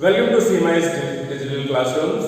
Welcome to CMI's Digital Classrooms.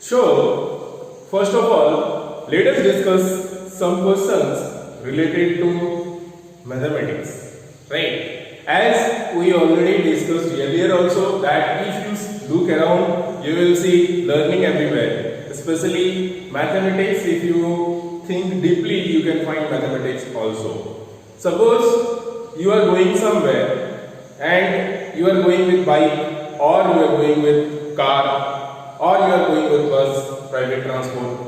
So, first of all, let us discuss some questions related to mathematics. Right? As we already discussed earlier also that if you look around, you will see learning everywhere. Especially mathematics, if you think deeply, you can find mathematics also. Suppose you are going somewhere and you are going with bike, or you are going with car, or you are going with bus, private transport.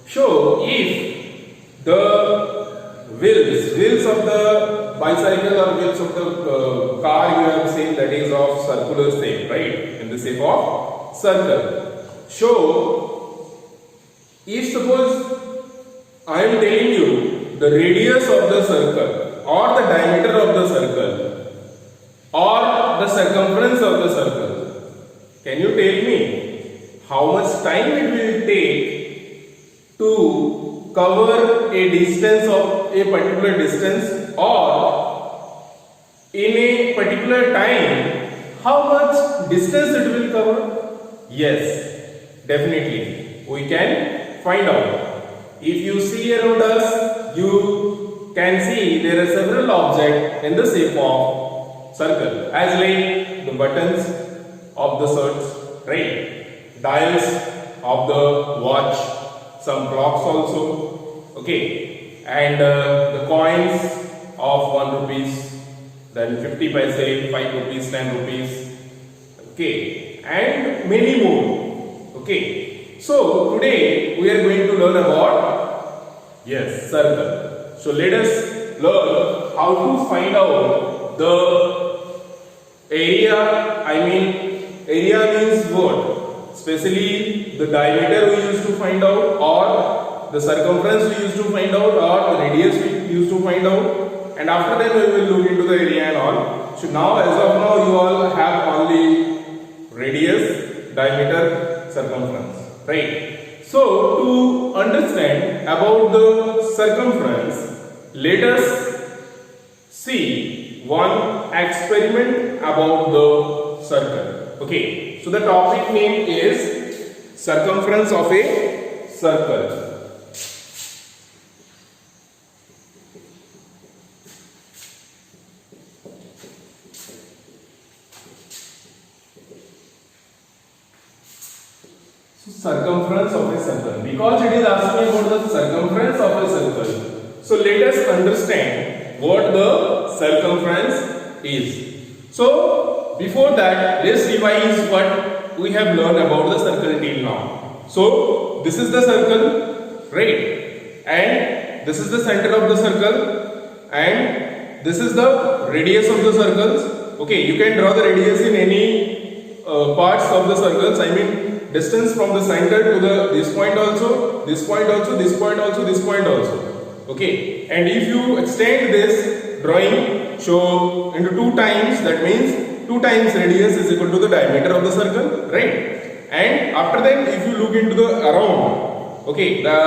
So if the wheels of the bicycle or wheels of the car you have seen, that is of circular shape, right, in the shape of circle. So if suppose I am telling you the radius of the circle or the diameter of the circle or the circumference of the circle, can you tell me how much time it will take to cover a distance of a particular distance, or in a particular time how much distance it will cover? Yes, definitely we can find out. If you see around us, you can see there are several objects in the shape of circle, as like the buttons of the shirts, right, dials of the watch, some clocks also, okay, and the coins of 1 rupees, then 50 paise, 5 rupees, 10 rupees, okay, and many more, okay. So today we are going to learn about, yes, circle. So let us learn how to find out the area. Area means what? Especially the diameter we used to find out, or the circumference we used to find out, or the radius we used to find out, and after that we will look into the area and all. So now, as of now, you all have only radius, diameter, circumference, right? So to understand about the circumference, let us see one experiment about the circle. Okay, so the topic name is circumference of a circle. So circumference of a circle, because it is asking about the circumference of a circle. So let us understand what the circumference is. So before that, let's revise what we have learned about the circle till now. So this is the circle, right? And this is the center of the circle, and this is the radius of the circles. Okay, you can draw the radius in any parts of the circles. Distance from the center to the this point also, this point also, this point also, this point also. Okay, and if you extend this drawing, so into 2 times, that means 2 times radius is equal to the diameter of the circle, right? And after that, if you look into the around, okay, the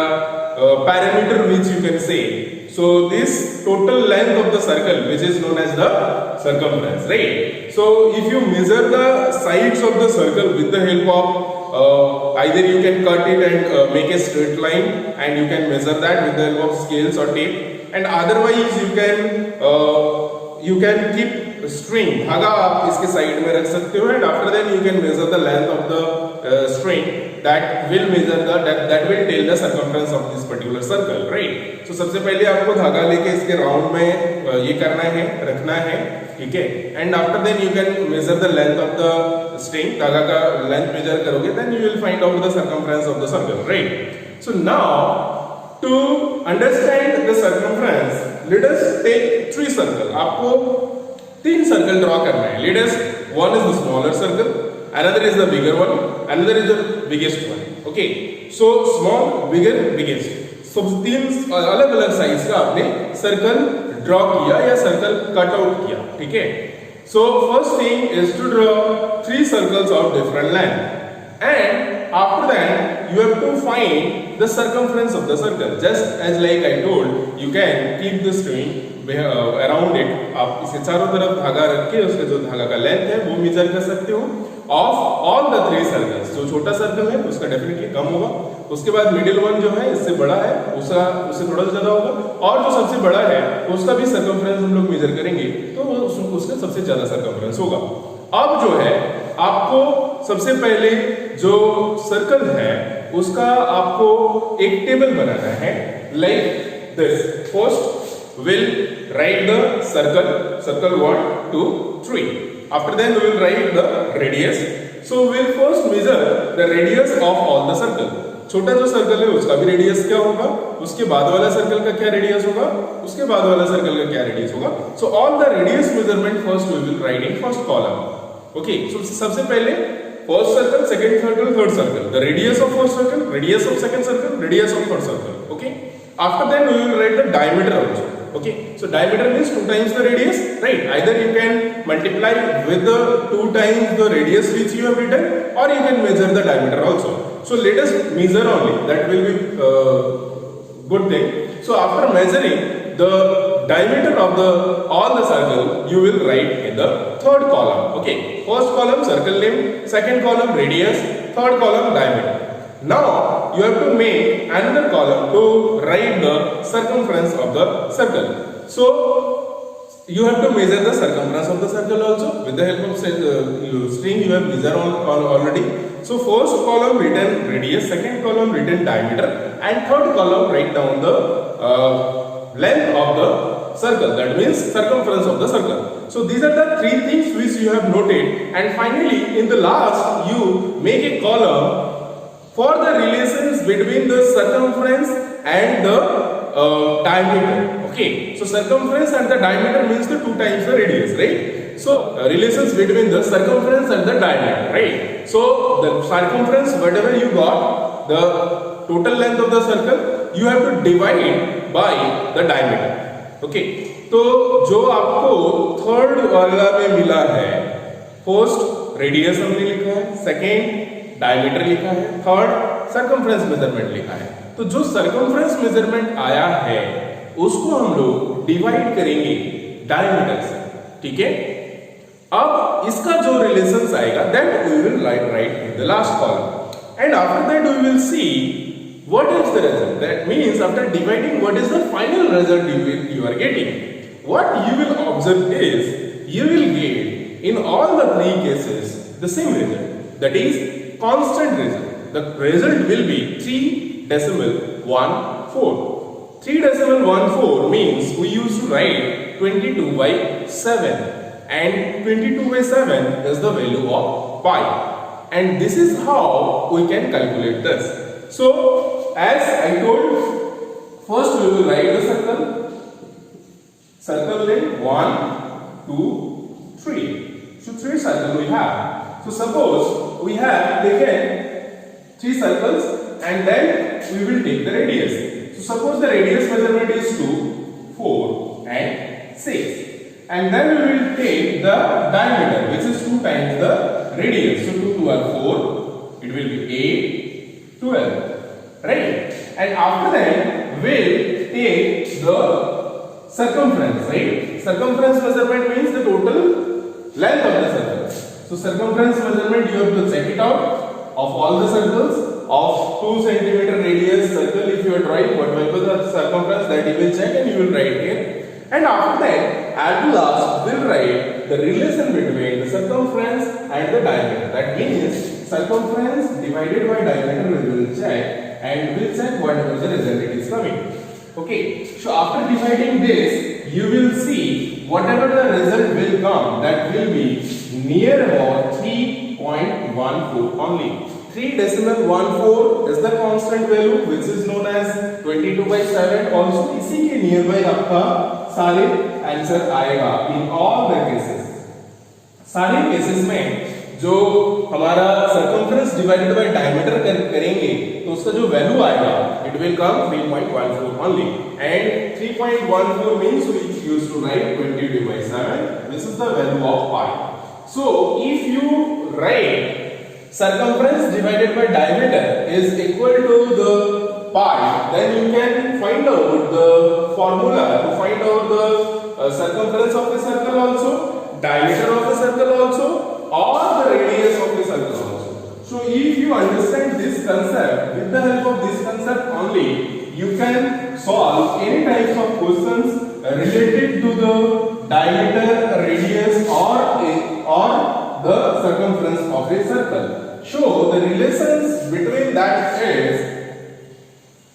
parameter which you can say, so this total length of the circle, which is known as the circumference, right? So if you measure the sides of the circle with the help of either you can cut it and make a straight line, and you can measure that with the help of scales or tape, and otherwise you can keep string, धागा आप इसके side में रख सकते हो, and after that you can measure the length of the string that will tell the circumference of this particular circle, right? So सबसे पहले आपको धागा लेके इसके राउंड में ये करना है, रखना है, ठीक है, and after then you can measure the length of the string, धागा का length measure करोगे, then you will find out the circumference of the circle, right? So now to understand the circumference, let us take 3 circles. आपको 3 circle draw करना है. Let us, one is the smaller circle, another is the bigger one, another is the biggest one. Okay, so small, bigger, biggest. So 3 अलग-अलग size का आपने circle draw किया या circle cut out किया, ठीक है? So first thing is to draw 3 circles of different length, And after that, you have to find the circumference of the circle. Just as like I told, you can keep the string around it. आप इसे चारों तरफ धागा रख के उसके जो धागा का लेंथ है वो मेजर कर सकते हो ऑफ ऑल द 3 सर्कल्स. जो छोटा सर्कल है उसका डेफिनेटली कम होगा, उसके बाद मिडिल वन जो है इससे बड़ा है उसका उससे थोड़ा सा ज्यादा होगा, और जो सबसे बड़ा है उसका भी सर्कमफ्रेंस हम लोग मेजर करेंगे तो उसका सबसे ज्यादा सर्कमफ्रेंस होगा. अब जो है आपको सबसे पहले जो सर्कल है उसका आपको एक टेबल बनाना है like this. First will write the circle 1 2 3. After that we will write the radius. So we will first measure the radius of all the circle. छोटा जो सर्कल है उसका भी रेडियस क्या होगा, उसके बाद वाला सर्कल का क्या रेडियस होगा, उसके बाद वाला सर्कल का क्या रेडियस होगा. So all the radius measurement first we will write in first column. Okay, so सबसे पहले first circle, second circle, third circle. The radius of first circle, radius of second circle, radius of third circle. Okay. After that we will write the diameter also. Okay, so diameter means 2 times the radius, right? Either you can multiply with the 2 times the radius which you have written, or you can measure the diameter also. So let us measure only, that will be good thing. So after measuring the diameter of all the circle, you will write in the third column. Okay, first column circle name, second column radius, third column diameter. Now you have to make another column to write the circumference of the circle. So you have to measure the circumference of the circle also with the help of string you have measured already. So first column written radius, second column written diameter, and third column write down the length of the circle, that means circumference of the circle. So these are the 3 things which you have noted, and finally in the last you make a column for the relations between the circumference and the diameter. Okay, so circumference and the diameter means the 2 times the radius, right? So relations between the circumference and the diameter, right? So the circumference, whatever you got, the total length of the circle, you have to divide by the diameter. Okay, तो जो आपको third वाला में मिला है, first radius हमने लिखा है, सेकेंड डायमीटर लिखा है, थर्ड सर्कमफ्रेंस मेजरमेंट लिखा है. तो जो सर्कमफ्रेंस मेजरमेंट आया है उसको हम लोग डिवाइड करेंगे डायमीटर से. ठीक है, अब इसका जो रिलेशंस आएगा that we will write in the last column, and after that we will see what is the result. That means after dividing, what is the final result you are getting. What you will observe is you will get in all the 3 cases the same result, that is constant result. The result will be 3.14. 3.14 means we used to write 22 by 7, and 22 by 7 is the value of pi, and this is how we can calculate this. So as I told, first we will write the circle length 1 2 3. So 3 circles we have. So suppose we have taken 3 circles and then we will take the radius. So suppose the radius measurement is 2, 4 and 6, and then we will take the diameter which is 2 times the radius. So 2 2 are 4, it will be 8, 12, right? And after that we will take the circumference, right? Circumference measurement means the total length of the circle. So circumference measurement you have to check it out of all the circles of 2 centimeter radius circle. If you are drawing whatever the circumference, that you will check and you will write here. And after that, at last we will write the relation between the circumference and the diameter. That means circumference divided by diameter we will check, and we will check whatever the result it is coming. Okay, so after dividing this, you will see whatever the result will come, that will be near about 3.14 only. 3.14 is the constant value which is known as 22 by 7. Also इसी के near by आपका सारे answer आएगा in all the cases. सारे cases में जो हमारा circumference divided by diameter करेंगे तो उसका जो वैल्यू आएगा it will come 3.14 only, and 3.14 means we used to write 22 by 7. This is the value of pi. So if you write circumference divided by diameter is equal to the pi, then you can find out the formula to find out the circumference of the circle also, diameter of the circle also, or the radius of the circle also. So if you understand this concept, with the help of this concept only, you can solve any types of questions related to the diameter, radius, or the circumference of a circle. So the relations between that is,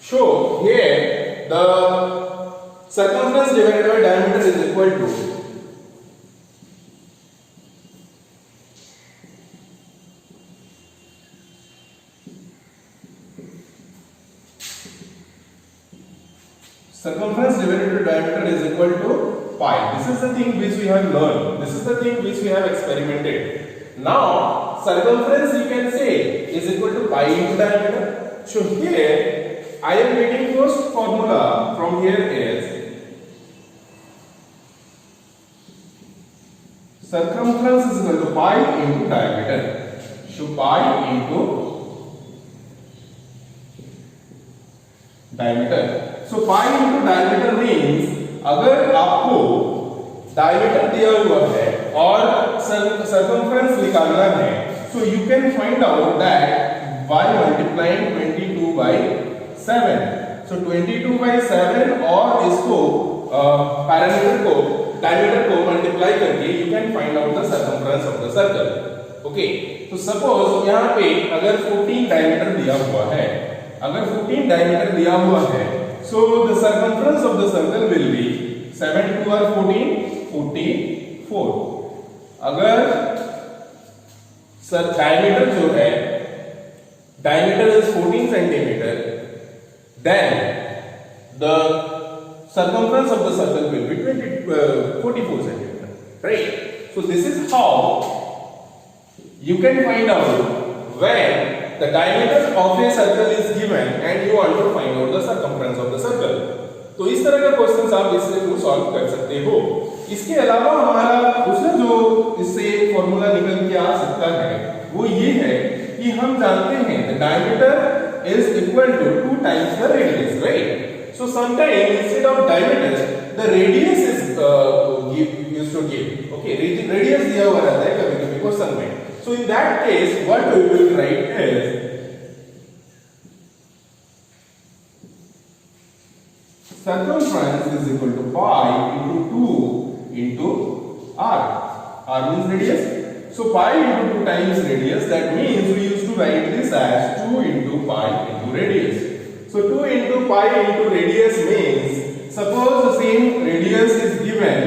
show here the circumference divided by diameter is equal to circumference divided by diameter is equal to pi. This is the thing which we have learned. This is the thing which we have experimented. Now, circumference you can say is equal to pi into diameter. So here, I am getting first formula from here is circumference is equal to pi into diameter. So pi into diameter. So pi into diameter means अगर आपको diameter दिया हुआ है और circumference निकालना है, so you can find out that by multiplying 22 by 7. So 22 by 7 और इसको पैरामीटर को डायमीटर को मल्टीप्लाई करके you can find out the circumference of the circle. Okay. तो suppose यहाँ पे अगर 14 डायमीटर दिया हुआ है, अगर 14 डायमीटर दिया हुआ है, so the circumference of the circle will be 7 2 are 14, 44. अगर सर डायमीटर जो है, diameter is 14 centimeter, then the circumference of the circle will be 44 centimeter, right? So this is how you can find out when the diameter of a circle is given and you want to find out the circumference of the circle. तो इस तरह का question आप इससे through solve कर सकते हो. इसके अलावा हमारा दूसरा जो इससे फॉर्मूला निकल के आ सकता है वो ये है कि हम जानते हैं the diameter is equal to 2 times the radius, right? So sometimes instead of diameter the radius is used to give. Okay, radius दिया हुआ रहता है कभी-कभी क्वेश्चन में. So in that case, what we will write is circumference is equal to pi into 2 into r. R means radius. So pi into 2 times radius. That means we used to write this as 2 into pi into radius. So 2 into pi into radius means suppose the same radius is given.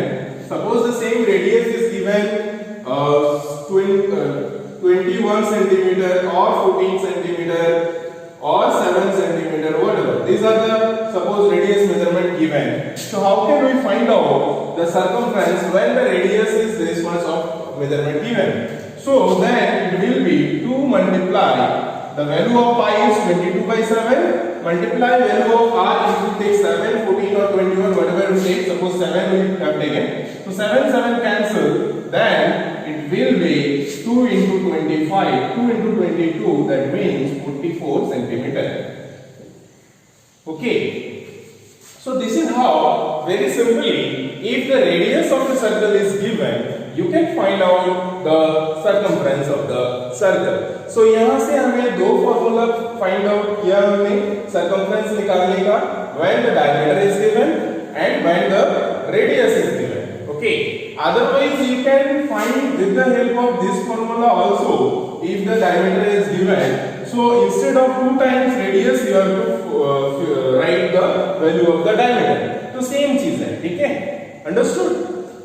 Suppose the same radius is given 21 centimeter or 14 centimeter or 7 centimeter, whatever. These are the suppose radius measurement given. So how can we find out the circumference when the radius is this much of measurement given? So then it will be 2 multiply the value of pi is 22 by 7 multiply value of r into take 7, 14 or 21 whatever you take. Suppose 7 we have taken. So 7 cancel. Then it will be 2 into 25, 2 into 22, that means 44 centimeter. Okay. So this is how, very simply, if the radius of the circle is given, you can find out the circumference of the circle. So यहाँ से हमें दो formula find out किया हमने circumference निकालने का, when the diameter is given and when the radius is given. Okay. Otherwise, you can find with the help of this formula also if the diameter is given. So instead of 2 times radius, you have to write the value of the diameter. So same चीज है, ठीक है? Understood?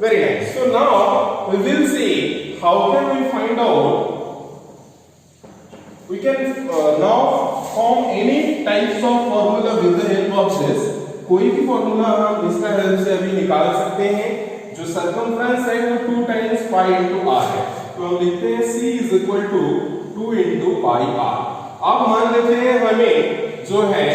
Very nice. So now we will see how can we find out. We can now form any types of formula with the help of this. कोई भी formula हम इसका help से अभी निकाल सकते हैं. जो circumference है वो 2 times pi into r है. तो हम लिखते हैं c is equal to 2 into pi r. अब मान लेते हैं हमें जो है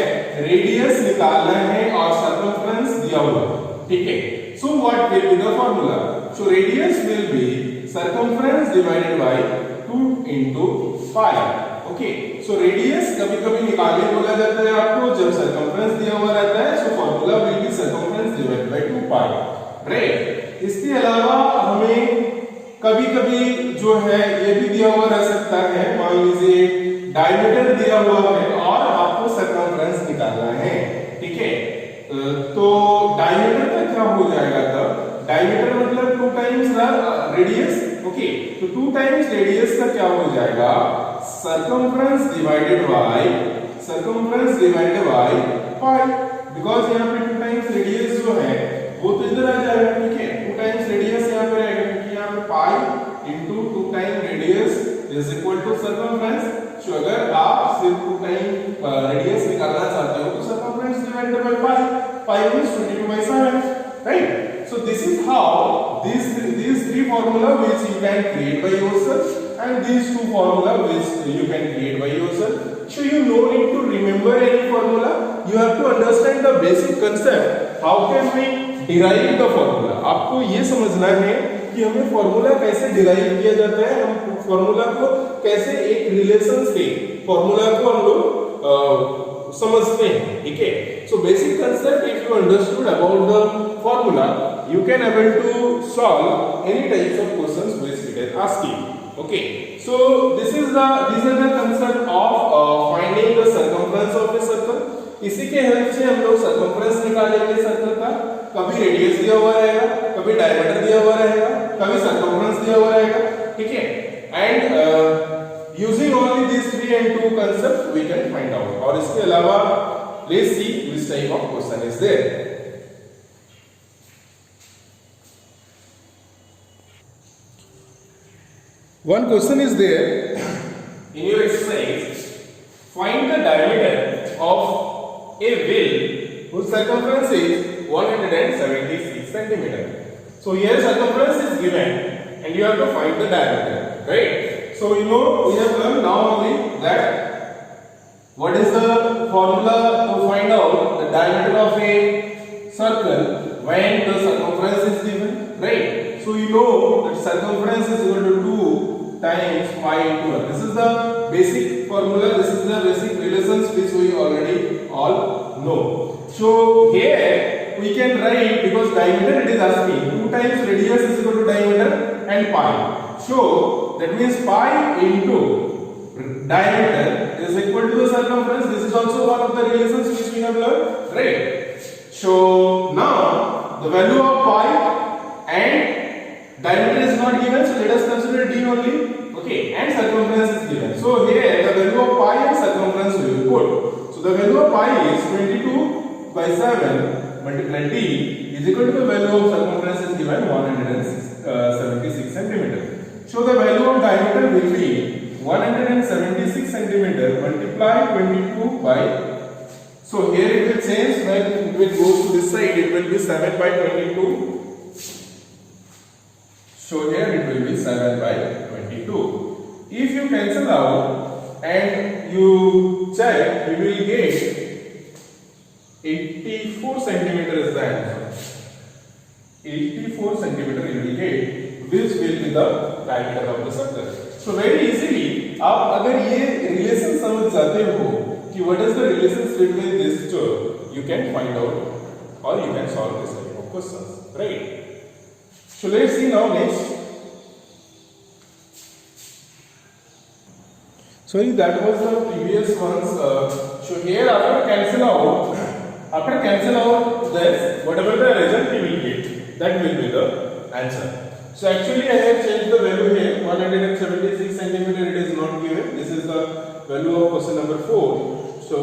रेडियस निकालना है और circumference दिया हुआ है, ठीक है? So what will be the formula? So radius will be circumference divided by 2 into pi. Okay, so radius कभी कभी निकालने बोला जाता है आपको जब सर्कमफ्रेंस दिया हुआ रहता है. So formula will be circumference divided by 2 pi. Right. इसके अलावा हमें कभी कभी जो है ये भी दिया हुआ रह सकता है. मान लीजिए डायमीटर दिया हुआ है और आपको सर्कमफ्रेंस निकालना है. ठीक है, तो डायमीटर का क्या हो जाएगा तब? डायमीटर मतलब 2 टाइम्स रेडियस. ओके, तो 2 टाइम्स रेडियस का क्या हो जाएगा? Circumference divided by pi. Because यहाँ पे 2 टाइम्स रेडियस जो है वो तो इधर आ जाएगा. ठीक है, 2 टाइम्स रेडियस यहाँ पे रहेगा क्योंकि यहाँ पे pi into 2 time radius is equal to circumference. So अगर आप सिर्फ 2 टाइम रेडियस निकालना चाहते हो तो circumference divided by pi. Pi means 22/7. Right. So this is how these three formula which you can create by yourself and these 2 formula which you can create by yourself. So you no need to remember any formula. You have to understand the basic concept. How can we derive the formula? आपको ये समझना है कि हमें formula कैसे derive किया जाता है. हम फॉर्मूला को कैसे एक रिलेशन से फॉर्मूला को हम लोग समझते हैं. ठीक है, so basic concept if you understood about the formula you can able to solve any types of questions which it is asking. Okay, so these are the concept of finding the circumference of a circle. इसी के help से हम लोग circumference निकालेंगे circle का. कभी radius दिया हुआ रहेगा, कभी डायमीटर दिया हुआ रहेगा, कभी सर्कमफ्रेंस दिया हुआ रहेगा. ठीक है, and using only this 3 and 2 concepts we can find out. और इसके अलावा let's see which type of question is there. One question is there in your exercise. Find the diameter of a wheel whose circumference is 176 centimeter. So here circumference is given and you have to find the diameter, right? So you know we have learned now only that what is the formula to find out the diameter of a circle when the circumference is given, right? So you know that circumference is equal to 2 times pi into r. This is the basic formula. This is the basic relations which we already all know. So here we can write, because diameter it is asking, 2 times radius is equal to diameter and pi. So that means pi into diameter is equal to the circumference. This is also one of the relations which we have learned, right? So now the value of pi and diameter is not given, so let us consider d only. Okay, and circumference is given. So here the value of pi and circumference we will put. So the value of pi is 22/7 multiplied d is equal to the value of circumference is given 176 centimeter. So the value of diameter will be 176 centimeter multiplied 22 by. So here it will change when it will go to this side. It will be 7/22. So here it will be 7/22. If you cancel out and you check, you will get 84 centimeter is the answer. 84 centimeter you will get, which will be the diameter of the circle. So very easily, आप अगर ये relation समझ जाते हो कि what is the relation between these two, you can find out or you can solve this type of questions, right? So let's see now next. So that was the previous ones. So here after cancel out this, whatever the result you will get, that will be the answer. So actually I have changed the value here. 176 centimeter it is not given. This is the value of question number 4. So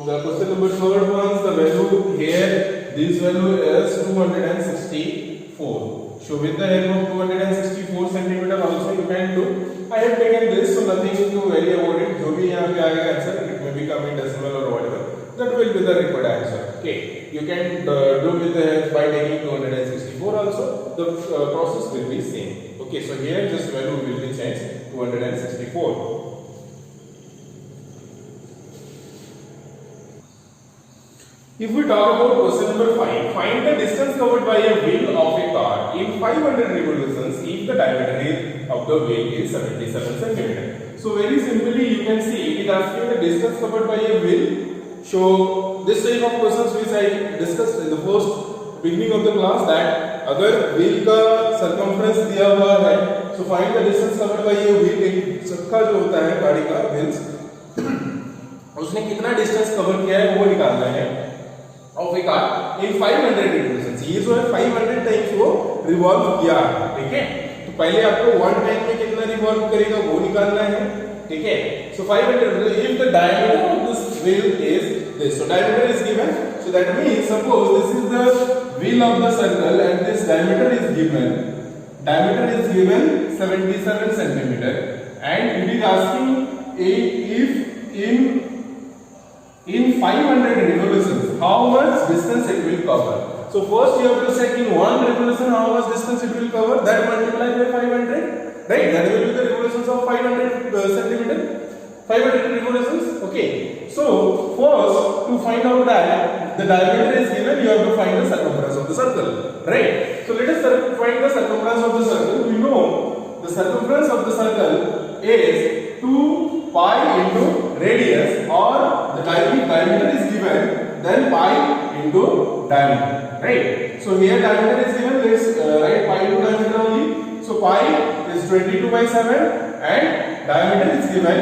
the question number 3rd ones, the value here, this value is 264. So with the help of 264 centimeter also you can do. I have taken this, so nothing to worry about it. जो भी यहाँ पे आएगा answer, it may be come in decimal or whatever. That will be the required answer. Okay, you can do with the by taking 264 also. The process will be same. Okay, so here this value will be changed 264. If we talk about question number 5, find the distance covered by a wheel of a car in 500 revolutions if the diameter of the wheel is 77 centimeter. you can see it is asking the distance covered by a wheel. So this type of questions which I discussed in the first beginning of the class, that अगर wheel का circumference दिया हुआ है, so find the distance covered by a wheel. एक चक्का जो होता है गाड़ी का wheels, उसने कितना डिस्टेंस कवर किया है वो निकालना है of A car in 500 revolutions. ये जो है 500 टाइम्स वो रिवॉल्व किया है. ठीक है, तो पहले आपको 1 टाइम में कितना रिवॉल्व करेगा वो निकालना है. ठीक है, सो 500 if the diameter of this wheel is this, so diameter is given, so that means suppose this is the wheel of the circle and this diameter is given 77 centimeter, and it is asking if in 500 revolutions how much distance it will cover. So first you have to check in one revolution how much distance it will cover, that multiplied by 500, right? That will be the revolutions of 500 centimeter, 500 revolutions. Okay, so first to find out that the diameter is given, you have to find the circumference of the circle, right? So let us find the circumference of the circle. We know the circumference of the circle is 2 pi into radius, or the diameter is given, then pi into diameter, right? So here diameter is given, let's write pi into diameter only. So pi is 22 by 7 and diameter is given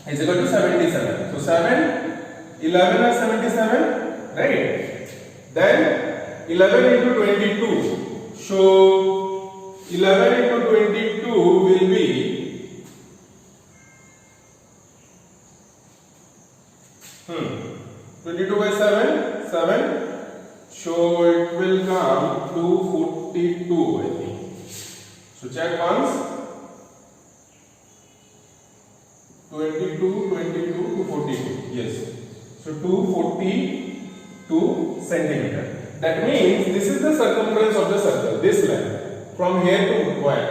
is equal to 77. So 7, 11 are 77, right? Then 11 into 22. So 11 into 22 will be 22 by 7. So it will come to 42, I think. So check once. 22 to 42. Yes. So 242 centimeter. That means this is the circumference of the circle. This length from here to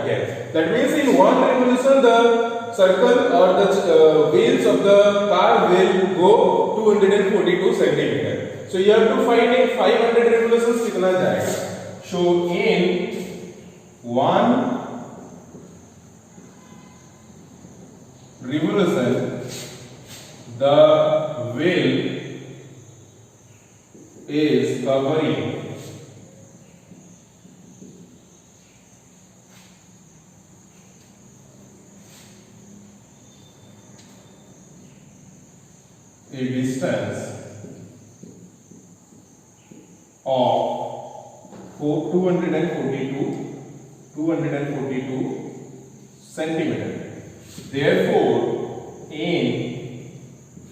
here. That means in one revolution the circle or the wheels of the car will go 242 centimeter. So you have to find in 500 revolutions कितना जाएगा. So in one revolution the wheel is covering a distance of 242 centimeter. Therefore, in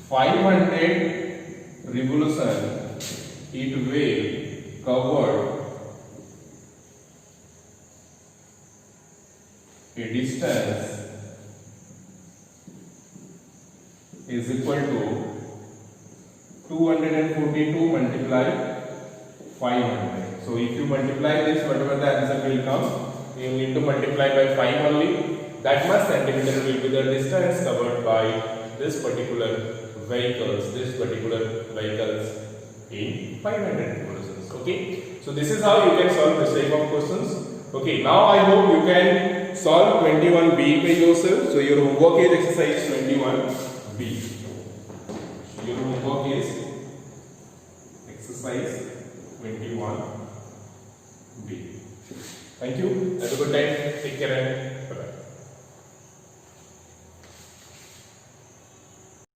500 revolution, it will cover a distance is equal to 242 multiplied 500. So if you multiply this, whatever the answer will come, you need to multiply by 5 only. That much centimeter will be the distance covered by this particular vehicles in 500 revolutions. Okay, so this is how you can solve this type of questions. Okay, now I hope you can solve 21b by yourself. So your homework is exercise 21b. Your homework is exercise 21b. Thank you. Have a good time. Take care.